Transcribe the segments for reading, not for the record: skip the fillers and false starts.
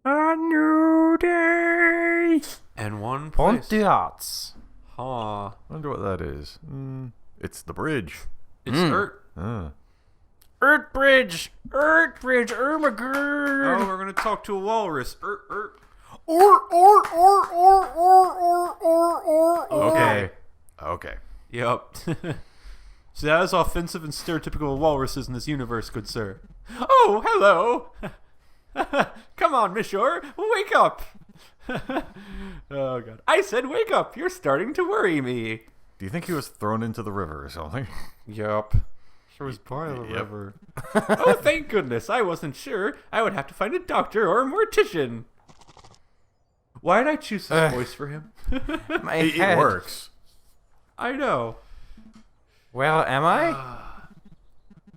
A new day. And one place. Pont de Arts. Huh. Wonder what that is. It's the bridge. It's Earth. Earth Bridge. Earth Bridge. Ermagerd. Oh, we're gonna talk to a walrus. Okay. Okay. Yep. So that is offensive and stereotypical of walruses in this universe, good sir. Oh, hello. Come on, Monsieur, wake up. Oh, God. I said wake up. You're starting to worry me. Do you think he was thrown into the river or something? Yup. Sure was by the river. Oh, thank goodness. I wasn't sure. I would have to find a doctor or a mortician. Why did I choose this voice for him? My It head. works. I know. Where am I?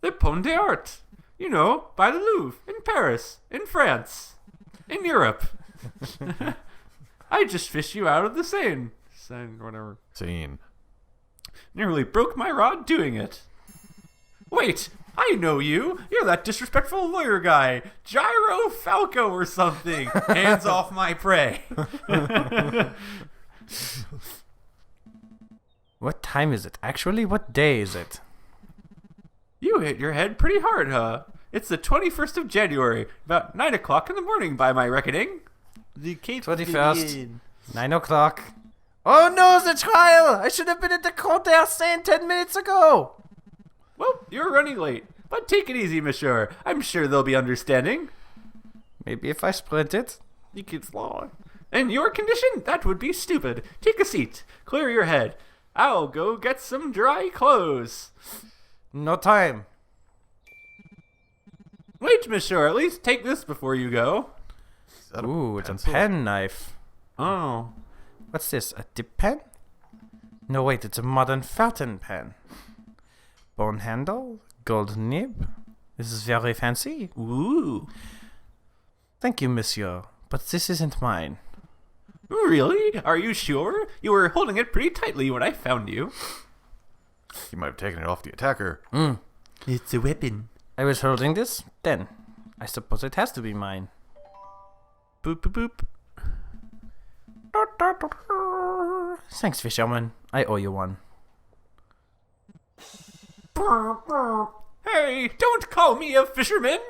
The Pont de Art. You know, by the Louvre, in Paris, in France, in Europe. I just fished you out of the Seine. Seine, whatever. Scene. Nearly broke my rod doing it. Wait, I know you. You're that disrespectful lawyer guy. Gyro Falco or something. Hands off my prey. What time is it? Actually, what day is it? You hit your head pretty hard, huh? It's the 21st of January, about 9 o'clock in the morning by my reckoning. The Cape 21st. 9 o'clock. Oh no, the trial! I should have been at the Court d'Arsène 10 minutes ago! Well, you're running late. But take it easy, monsieur. I'm sure they'll be understanding. Maybe if I sprint it. You could fly. In your condition, that would be stupid. Take a seat. Clear your head. I'll go get some dry clothes. No time. Wait, monsieur, at least take this before you go. Is that Ooh, it's a pencil? pen knife. Oh. What's this, a dip pen? No, wait, it's a modern fountain pen. Bone handle, gold nib. This is very fancy. Ooh. Thank you, monsieur, but this isn't mine. Really? Are you sure? You were holding it pretty tightly when I found you. You might have taken it off the attacker. It's a weapon. I was holding this, then. I suppose it has to be mine. Boop, boop, boop. Thanks, fisherman. I owe you one. Hey, don't call me a fisherman!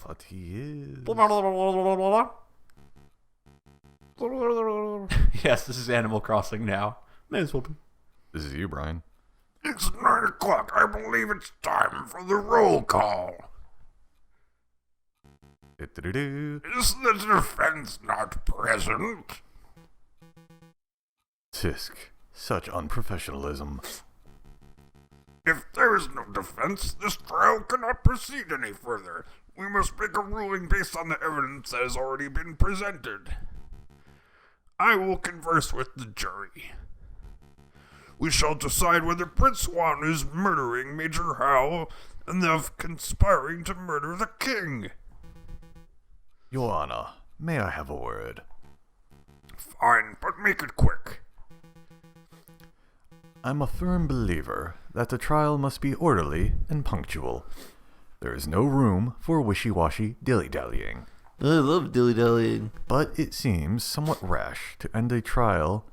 But he is. Yes, this is Animal Crossing now. May as well be. This is you, Brian. It's 9 o'clock. I believe it's time for the roll call. Do-do-do-do. Is the defense not present? Tisk. Such unprofessionalism. If there is no defense, this trial cannot proceed any further. We must make a ruling based on the evidence that has already been presented. I will converse with the jury. We shall decide whether Prince Juan is murdering Major Howell and of conspiring to murder the king. Your Honor, may I have a word? Fine, but make it quick. I'm a firm believer that the trial must be orderly and punctual. There is no room for wishy-washy dilly-dallying. I love dilly-dallying. But it seems somewhat rash to end a trial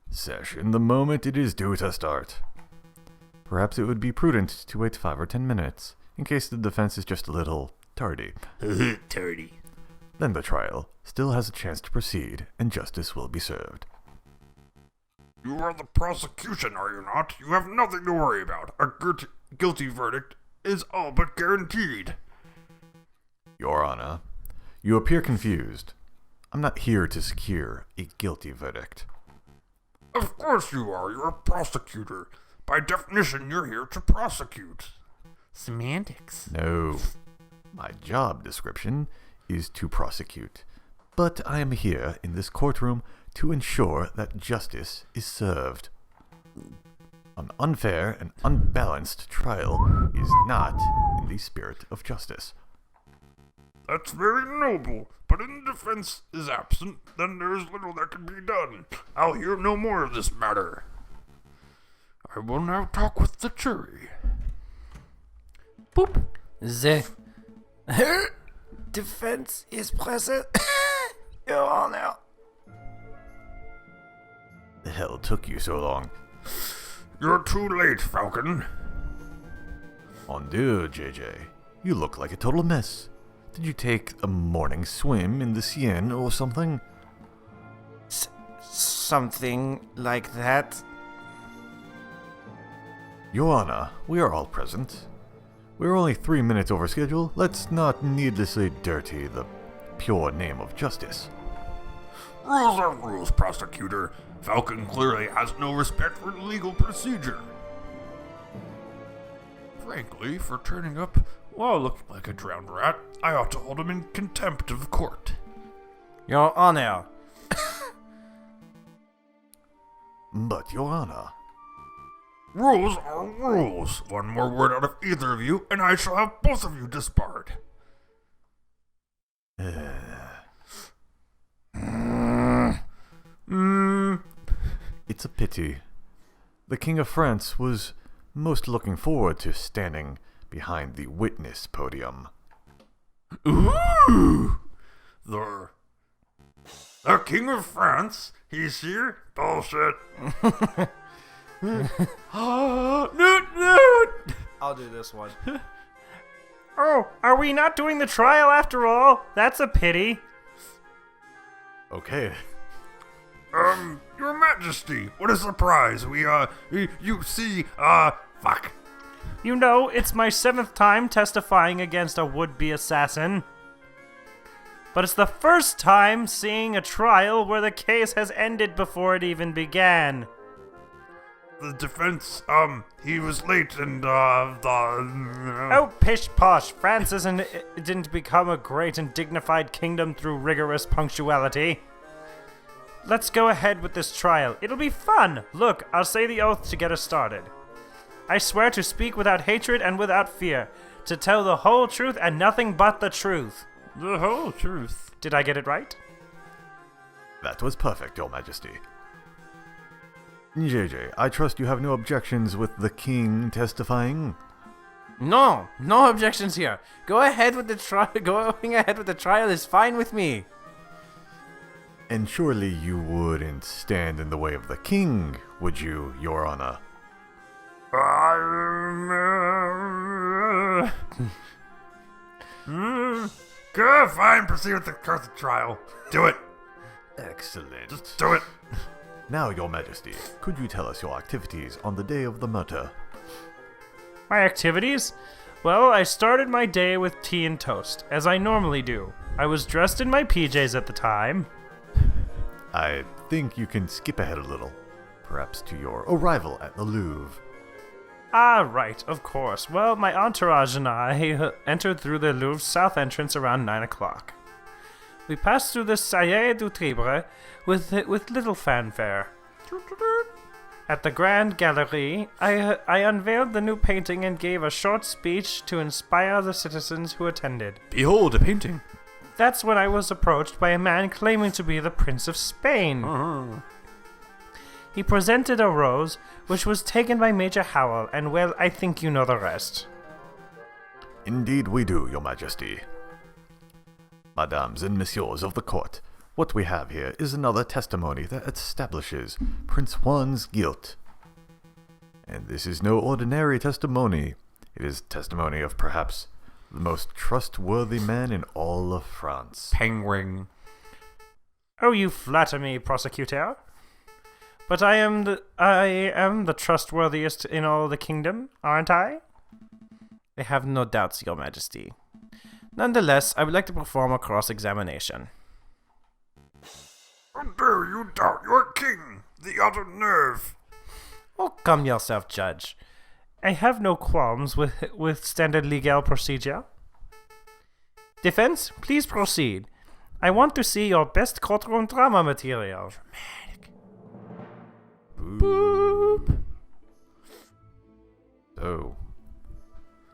session the moment it is due to start. Perhaps it would be prudent to wait 5 or 10 minutes, in case the defense is just a little tardy. Tardy. Then the trial still has a chance to proceed, and justice will be served. You are the prosecution, are you not? You have nothing to worry about. A guilty verdict is all but guaranteed. Your Honor, you appear confused. I'm not here to secure a guilty verdict. Of course you are. You're a prosecutor. By definition, you're here to prosecute. Semantics. No. My job description is to prosecute. But I am here in this courtroom to ensure that justice is served. An unfair and unbalanced trial is not in the spirit of justice. That's very noble, but if the defense is absent, then there is little that can be done. I'll hear no more of this matter. I will now talk with the jury. Boop. Defense is present. Your Honor. The hell took you so long? You're too late, Falcon. Mon Dieu, JJ. You look like a total mess. Did you take a morning swim in the Seine or something? Something like that. Your Honor, we are all present. We're only 3 minutes over schedule. Let's not needlessly dirty the pure name of justice. Rules are rules, prosecutor. Falcon clearly has no respect for legal procedure. Frankly, for turning up while looking like a drowned rat, I ought to hold him in contempt of court. Your Honor. But, Your Honor... Rules are rules. One more word out of either of you, and I shall have both of you disbarred. It's a pity. The King of France was most looking forward to standing behind the witness podium. Ooh! The King of France? He's here? Bullshit. Newt! I'll do this one. Oh, are we not doing the trial after all? That's a pity. Okay. Your Majesty, what a surprise. You see, fuck. You know, it's my 7th time testifying against a would-be assassin. But it's the first time seeing a trial where the case has ended before it even began. The defense, he was late and, Oh, pish-posh. France didn't become a great and dignified kingdom through rigorous punctuality. Let's go ahead with this trial. It'll be fun. Look, I'll say the oath to get us started. I swear to speak without hatred and without fear, to tell the whole truth and nothing but the truth. The whole truth. Did I get it right? That was perfect, Your Majesty. JJ, I trust you have no objections with the king testifying? No objections here. Going ahead with the trial is fine with me. And surely you wouldn't stand in the way of the king, would you, Your Honor? Good, fine, proceed with the trial. Do it. Excellent. Just do it. Now, Your Majesty, could you tell us your activities on the day of the murder? My activities? Well, I started my day with tea and toast, as I normally do. I was dressed in my PJs at the time. I think you can skip ahead a little, perhaps to your arrival at the Louvre. Ah, right, of course. Well, my entourage and I entered through the Louvre's south entrance around 9 o'clock. We passed through the Salle du Tribre with little fanfare. At the Grand Gallery, I unveiled the new painting and gave a short speech to inspire the citizens who attended. Behold, a painting. That's when I was approached by a man claiming to be the Prince of Spain. He presented a rose, which was taken by Major Howell, and well, I think you know the rest. Indeed we do, Your Majesty. Madames and messieurs of the court, what we have here is another testimony that establishes Prince Juan's guilt. And this is no ordinary testimony. It is testimony of perhaps the most trustworthy man in all of France. Penguin. Oh, you flatter me, prosecutor. But I am the trustworthiest in all the kingdom, aren't I? I have no doubts, Your Majesty. Nonetheless, I would like to perform a cross-examination. How dare you doubt your king, the utter nerve! Oh, calm yourself, Judge. I have no qualms with standard legal procedure. Defense, please proceed. I want to see your best courtroom drama material. Dramatic. Boop. So,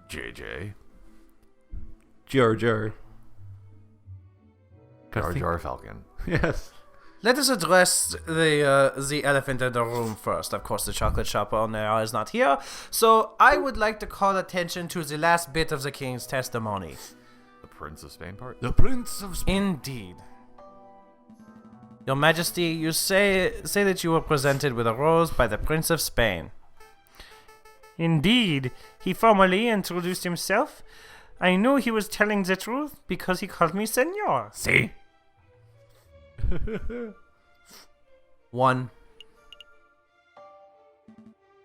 JJ. Jar Jar. Jar Jar Falcon. Yes. Let us address the elephant in the room first. Of course, the chocolate shop owner is not here, so I would like to call attention to the last bit of the king's testimony. The Prince of Spain part? The Prince of Spain. Indeed. Your Majesty, you say that you were presented with a rose by the Prince of Spain. Indeed. He formally introduced himself. I knew he was telling the truth because he called me Senor. See? 1.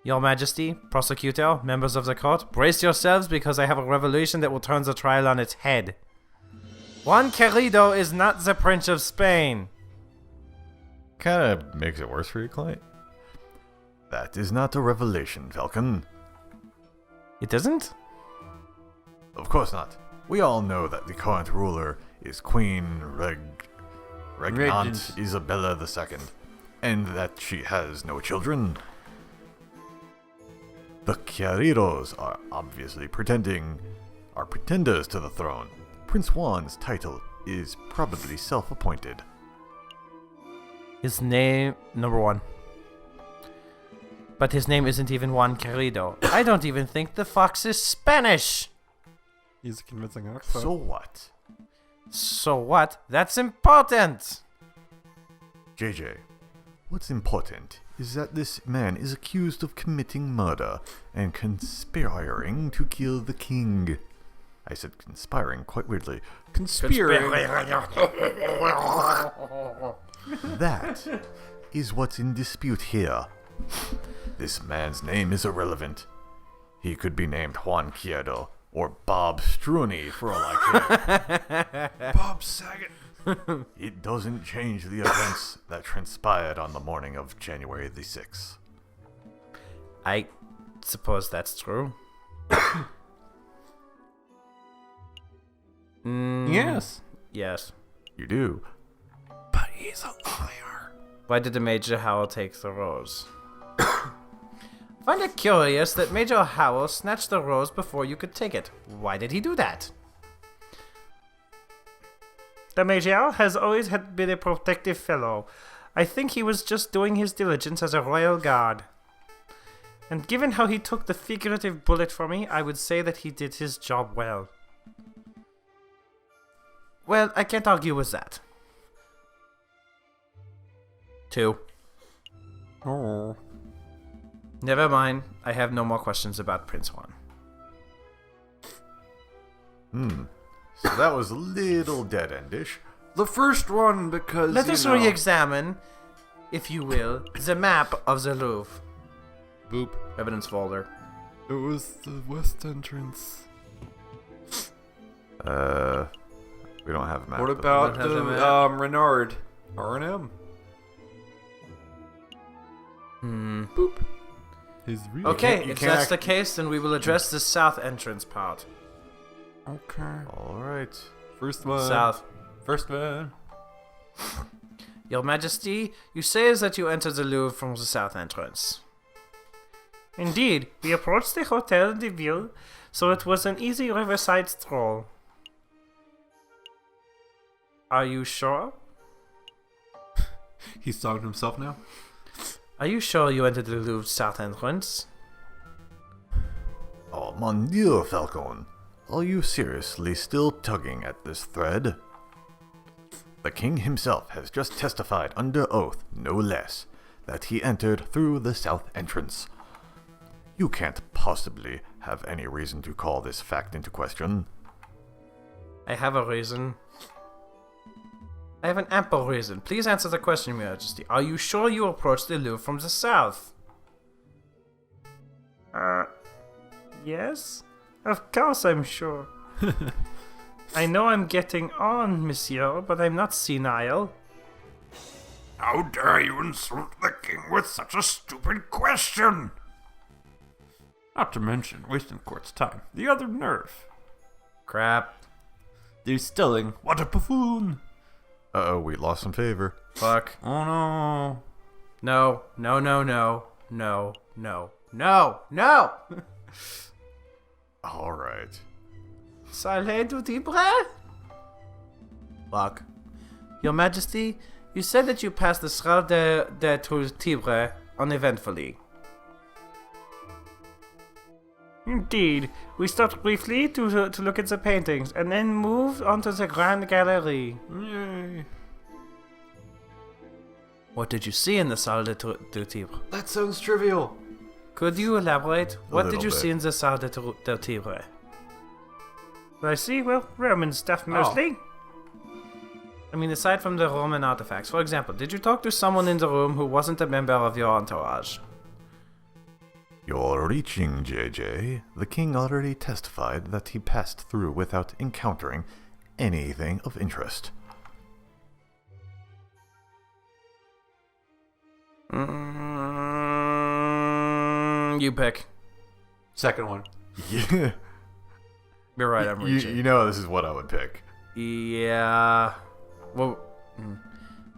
Your Majesty, prosecutor, members of the court, brace yourselves because I have a revelation that will turn the trial on its head. Juan Querido is not the Prince of Spain. Kinda makes it worse for your client. That is not a revelation, Falcon. It isn't? Of course not. We all know that the current ruler is Queen Regnant Isabella II, and that she has no children. The Queridos are obviously pretenders to the throne. Prince Juan's title is probably self-appointed. His name, number 1. But his name isn't even Juan Querido. I don't even think the fox is Spanish. He's a convincing accent. So what? So what? That's important. JJ, what's important is that this man is accused of committing murder and conspiring to kill the king. I said conspiring quite weirdly. Conspiring. That is what's in dispute here. This man's name is irrelevant. He could be named Juan Quierdo or Bob Struney for all I care. Bob Saget. It doesn't change the events that transpired on the morning of January the 6th. I suppose that's true. Yes. Yes. You do? But he's a liar. Why did the Major Howell take the rose? Find it curious that Major Howell snatched the rose before you could take it. Why did he do that? The Major has always been a protective fellow. I think he was just doing his diligence as a royal guard. And given how he took the figurative bullet for me, I would say that he did his job well. Well, I can't argue with that. 2. Oh. Never mind. I have no more questions about Prince Juan. So that was a little dead-endish. The first one because, Let us re-examine, if you will, the map of the Louvre. Boop. Evidence folder. It was the west entrance. We don't have a map. What but- about Don't have the the map. Renard? R&M. Boop. His real. Okay, you if can't that's act- the case, then we will address the south entrance part. Okay. Alright. First one. South. First one. Your Majesty, you say that you entered the Louvre from the south entrance. Indeed, we approached the Hotel de Ville, so it was an easy riverside stroll. Are you sure? He's talking to himself now. Are you sure you entered the Louvre south entrance? Oh, mon dieu, Falcon. Are you seriously still tugging at this thread? The king himself has just testified under oath, no less, that he entered through the south entrance. You can't possibly have any reason to call this fact into question. I have a reason. I have an ample reason. Please answer the question, Your Majesty. Are you sure you approached the Louvre from the south? Yes? Of course I'm sure. I know I'm getting on, monsieur, but I'm not senile. How dare you insult the king with such a stupid question? Not to mention wasting court's time. The other nerve. Crap. They're stilling. What a buffoon. Uh-oh, we lost some favor. Fuck. Oh no. No, no, no, no, no, no, no, no! Alright. Salé du Tibre? Fuck. Your Majesty, you said that you passed the Sral de Tibre uneventfully. Indeed. We stopped briefly to look at the paintings, and then moved on to the Grand Gallery. Yay. What did you see in the Salle de Tibre? That sounds trivial. Could you elaborate? What did little you bit. see in the Salle de Tibre? What I see? Well, Roman stuff mostly. I mean, aside from the Roman artifacts. For example, did you talk to someone in the room who wasn't a member of your entourage? You're reaching, JJ. The king already testified that he passed through without encountering anything of interest. You pick. Second one. Yeah. You're right, I'm reaching. You know this is what I would pick. Yeah. Well,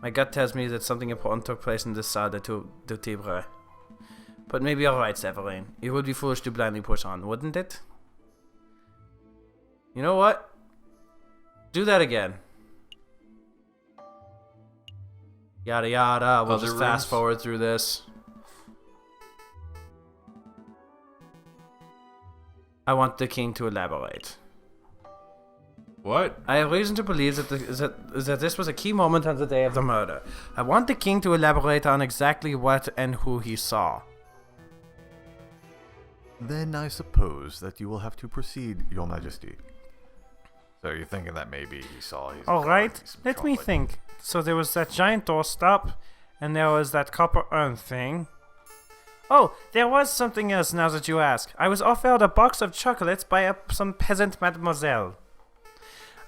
my gut tells me that something important took place in the Salle de Tibre. But maybe you're right, Severin. It would be foolish to blindly push on, wouldn't it? You know what? Do that again. Yada yada. We'll Other just fast rooms? forward through this. I want the king to elaborate. What? I have reason to believe that this was a key moment on the day of the murder. I want the king to elaborate on exactly what and who he saw. Then I suppose that you will have to proceed, Your Majesty. So you're thinking that maybe he saw his... Alright, let me think. So there was that giant doorstop, and there was that copper urn thing. Oh, there was something else now that you ask. I was offered a box of chocolates by some peasant mademoiselle.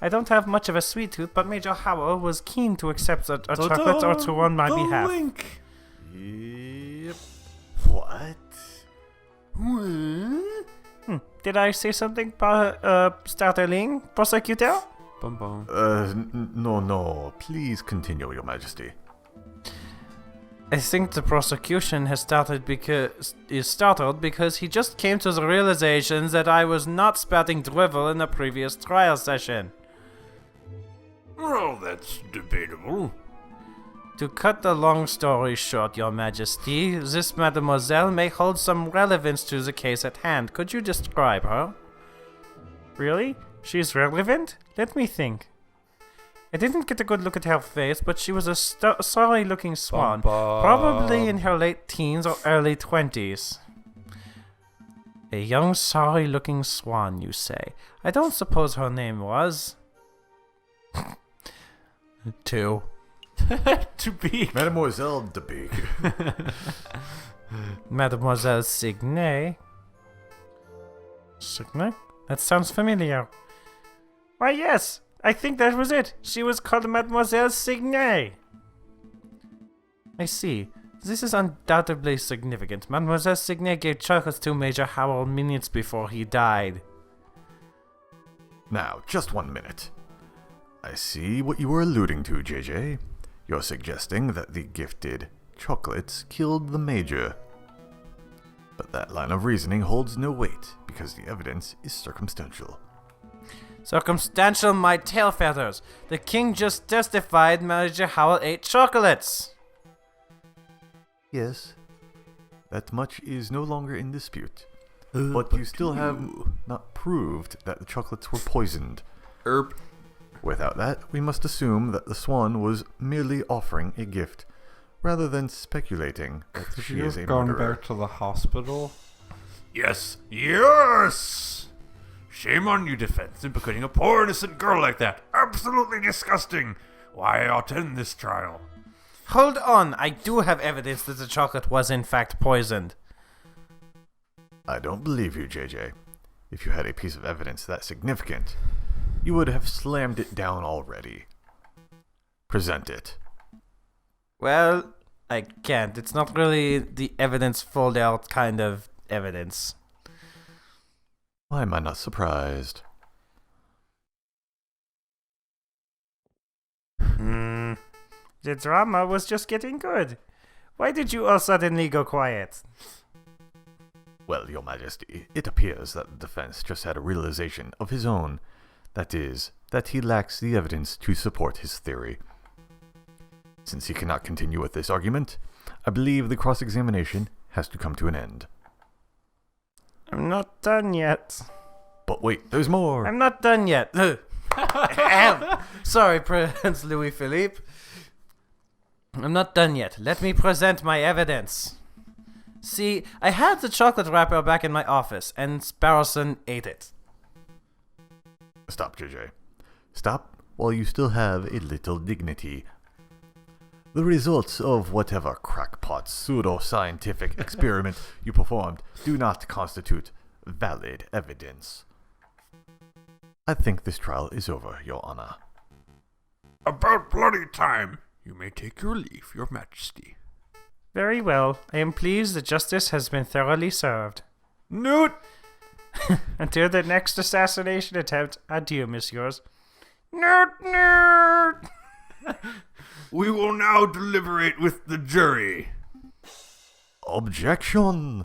I don't have much of a sweet tooth, but Major Howell was keen to accept a chocolate or two on my behalf. Link. Yep. What? Did I say something, startling, prosecutor? Bum bum. No. Please continue, Your Majesty. I think the prosecution is startled because he just came to the realization that I was not spouting drivel in the previous trial session. Well, that's debatable. To cut the long story short, Your Majesty, this mademoiselle may hold some relevance to the case at hand. Could you describe her? Really? She's relevant? Let me think. I didn't get a good look at her face, but she was a sorry-looking swan, probably in her late teens or early 20s. A young, sorry-looking swan, you say? I don't suppose her name was... 2. To be. Mademoiselle de Big. Mademoiselle Signet. Signet? That sounds familiar. Why, yes, I think that was it. She was called Mademoiselle Signet. I see. This is undoubtedly significant. Mademoiselle Signet gave chocolates to Major Howell minutes before he died. Now, just 1 minute. I see what you were alluding to, JJ. You're suggesting that the gifted chocolates killed the Major. But that line of reasoning holds no weight, because the evidence is circumstantial. Circumstantial, my tail feathers. The king just testified Major Howell ate chocolates. Yes, that much is no longer in dispute. But you still have not proved that the chocolates were poisoned. Without that, we must assume that the swan was merely offering a gift, rather than speculating that she is a Gone murderer. back to the hospital. Yes! Shame on you, defense, in putting a poor innocent girl like that. Absolutely disgusting. Why attend this trial? Hold on, I do have evidence that the chocolate was in fact poisoned. I don't believe you, JJ. If you had a piece of evidence that significant, you would have slammed it down already. Present it. Well, I can't. It's not really the evidence fold out kind of evidence. Why am I not surprised? The drama was just getting good. Why did you all suddenly go quiet? Well, Your Majesty, it appears that the defense just had a realization of his own. That is, that he lacks the evidence to support his theory. Since he cannot continue with this argument, I believe the cross-examination has to come to an end. I'm not done yet. But wait, there's more. I'm not done yet. Sorry, Prince Louis Philippe. I'm not done yet. Let me present my evidence. See, I had the chocolate wrapper back in my office, and Sparrowson ate it. Stop, JJ. Stop while you still have a little dignity. The results of whatever crackpot pseudo-scientific experiment you performed do not constitute valid evidence. I think this trial is over, Your Honor. About bloody time. You may take your leave, Your Majesty. Very well. I am pleased that justice has been thoroughly served. Newt! Until the next assassination attempt, adieu, messieurs. Nerd! We will now deliberate with the jury. Objection!